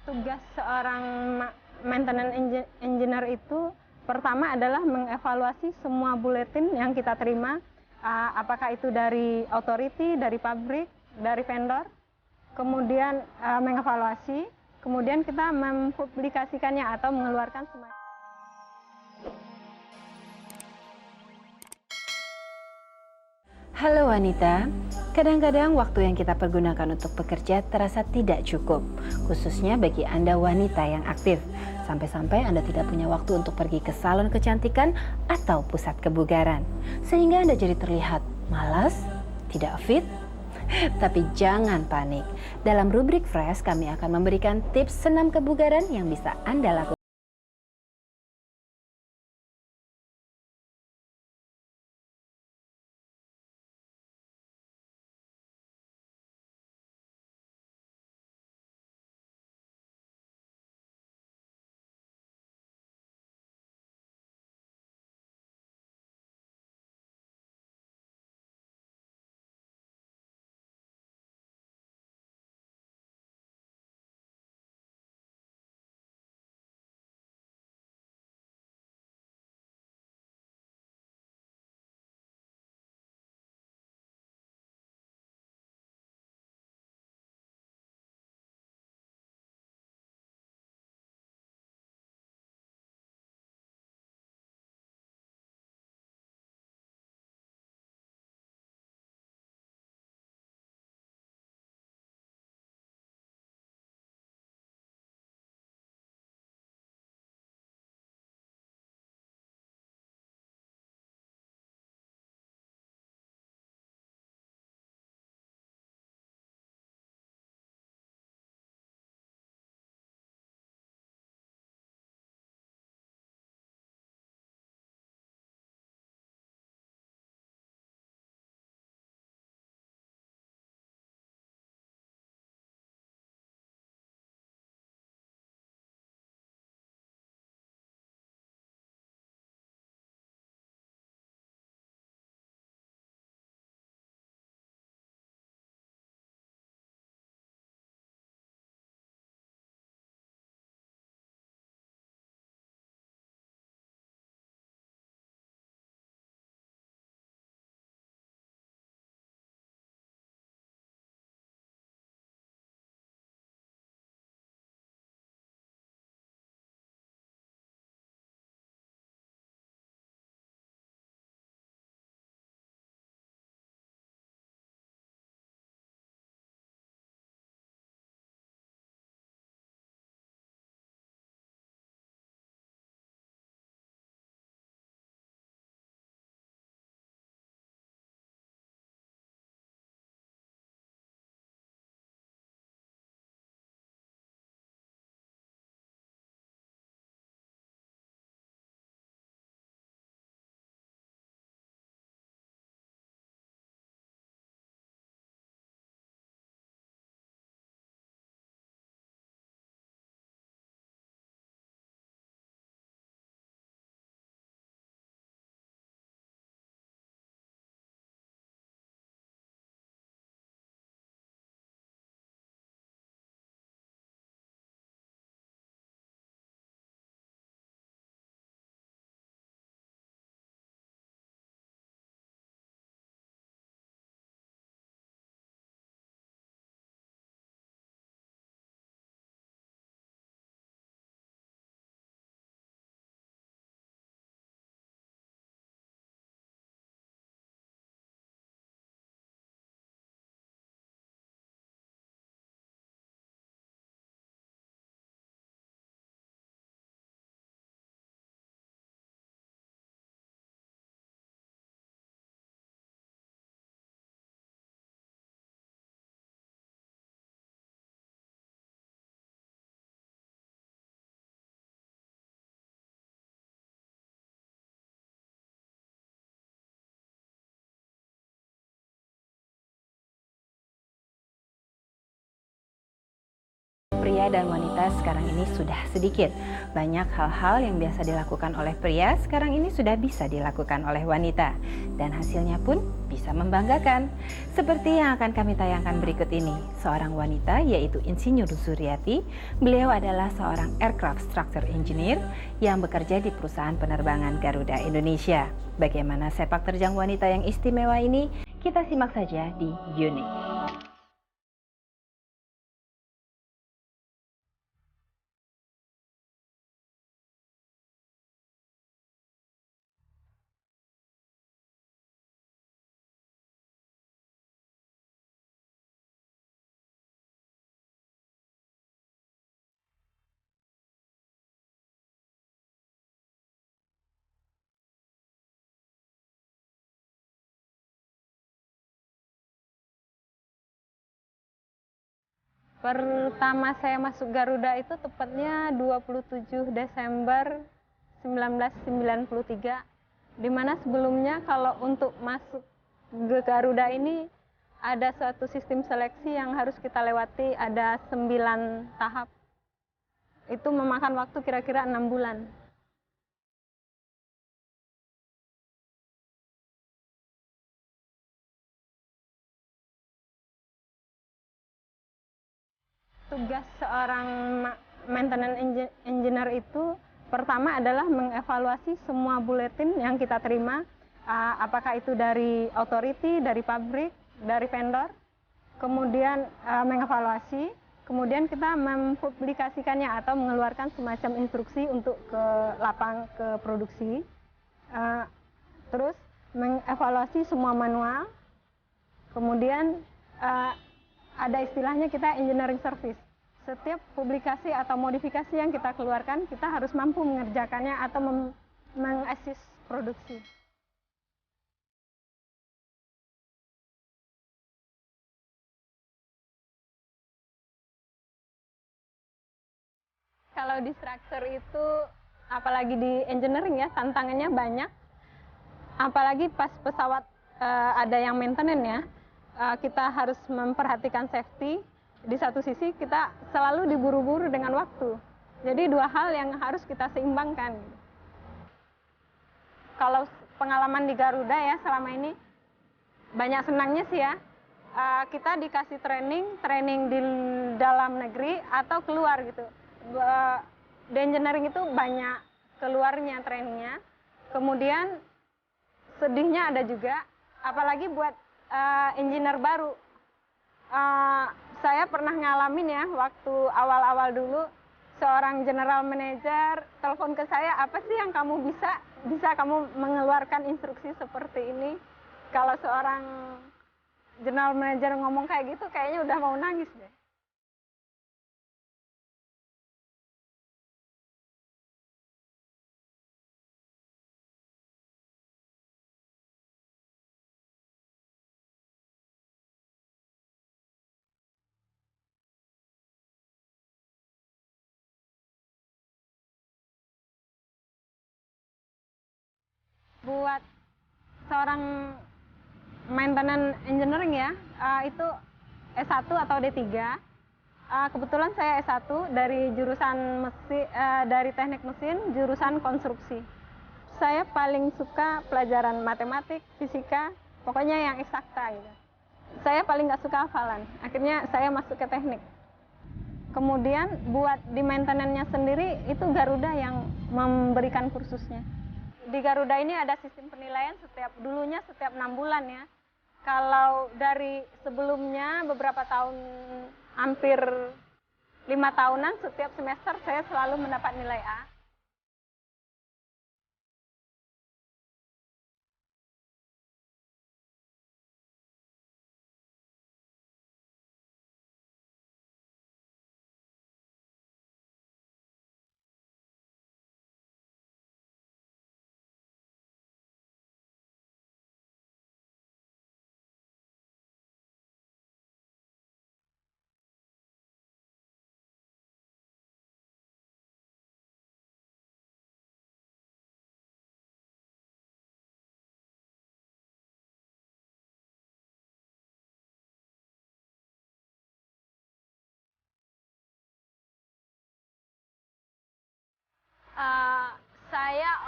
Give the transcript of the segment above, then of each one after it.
Tugas seorang maintenance engineer itu pertama adalah mengevaluasi semua buletin yang kita terima, apakah itu dari authority, dari pabrik, dari vendor, kemudian mengevaluasi, kemudian kita mempublikasikannya atau mengeluarkan semua. Halo wanita, kadang-kadang waktu yang kita pergunakan untuk bekerja terasa tidak cukup, khususnya bagi Anda wanita yang aktif. Sampai-sampai Anda tidak punya waktu untuk pergi ke salon kecantikan atau pusat kebugaran. Sehingga Anda jadi terlihat malas, tidak fit. Tapi jangan panik. Dalam rubrik Fresh, kami akan memberikan tips senam kebugaran yang bisa Anda lakukan. pria dan wanita sekarang ini sudah sedikit. Banyak hal-hal yang biasa dilakukan oleh pria sekarang ini sudah bisa dilakukan oleh wanita. Dan hasilnya pun bisa membanggakan. Seperti yang akan kami tayangkan berikut ini. Seorang wanita yaitu Insinyur Suryati. Beliau adalah seorang aircraft structure engineer yang bekerja di perusahaan penerbangan Garuda Indonesia. Bagaimana sepak terjang wanita yang istimewa ini? Kita simak saja di Unique. Pertama saya masuk Garuda itu tepatnya 27 Desember 1993, di mana sebelumnya kalau untuk masuk ke Garuda ini ada suatu sistem seleksi yang harus kita lewati, ada 9 tahap. Itu memakan waktu kira-kira 6 bulan. Tugas seorang maintenance engineer itu pertama adalah mengevaluasi semua buletin yang kita terima, apakah itu dari authority, dari pabrik, dari vendor, kemudian mengevaluasi, kemudian kita mempublikasikannya atau mengeluarkan semacam instruksi untuk ke lapang, ke produksi, terus mengevaluasi semua manual, kemudian ada istilahnya kita engineering service. Setiap publikasi atau modifikasi yang kita keluarkan, kita harus mampu mengerjakannya atau mengassist produksi. Kalau di structure itu, apalagi di engineering ya, tantangannya banyak. Apalagi pas pesawat ada yang maintenance ya, kita harus memperhatikan safety. Di satu sisi kita selalu diburu-buru dengan waktu. Jadi dua hal yang harus kita seimbangkan. Kalau pengalaman di Garuda ya selama ini banyak senangnya sih ya. Kita dikasih training di dalam negeri atau keluar gitu. Di engineering itu banyak keluarnya trainingnya. Kemudian sedihnya ada juga, apalagi buat engineer baru. Saya pernah ngalamin ya, waktu awal-awal dulu, seorang general manager telepon ke saya, apa sih yang kamu bisa kamu mengeluarkan instruksi seperti ini. Kalau seorang general manager ngomong kayak gitu, kayaknya udah mau nangis deh. Buat seorang maintenance engineering ya, itu S1 atau D3. Kebetulan saya S1 dari jurusan dari teknik mesin, jurusan konstruksi. Saya paling suka pelajaran matematik, fisika, pokoknya yang eksakta gitu. Saya paling nggak suka hafalan, akhirnya saya masuk ke teknik. Kemudian buat di maintenance-nya sendiri, itu Garuda yang memberikan kursusnya. Di Garuda ini ada sistem penilaian dulunya setiap 6 bulan ya. Kalau dari sebelumnya beberapa tahun, hampir 5 tahunan, setiap semester saya selalu mendapat nilai A.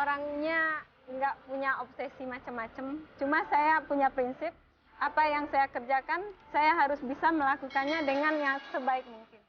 orangnya nggak punya obsesi macam-macam. Cuma saya punya prinsip, apa yang saya kerjakan, saya harus bisa melakukannya dengan yang sebaik mungkin.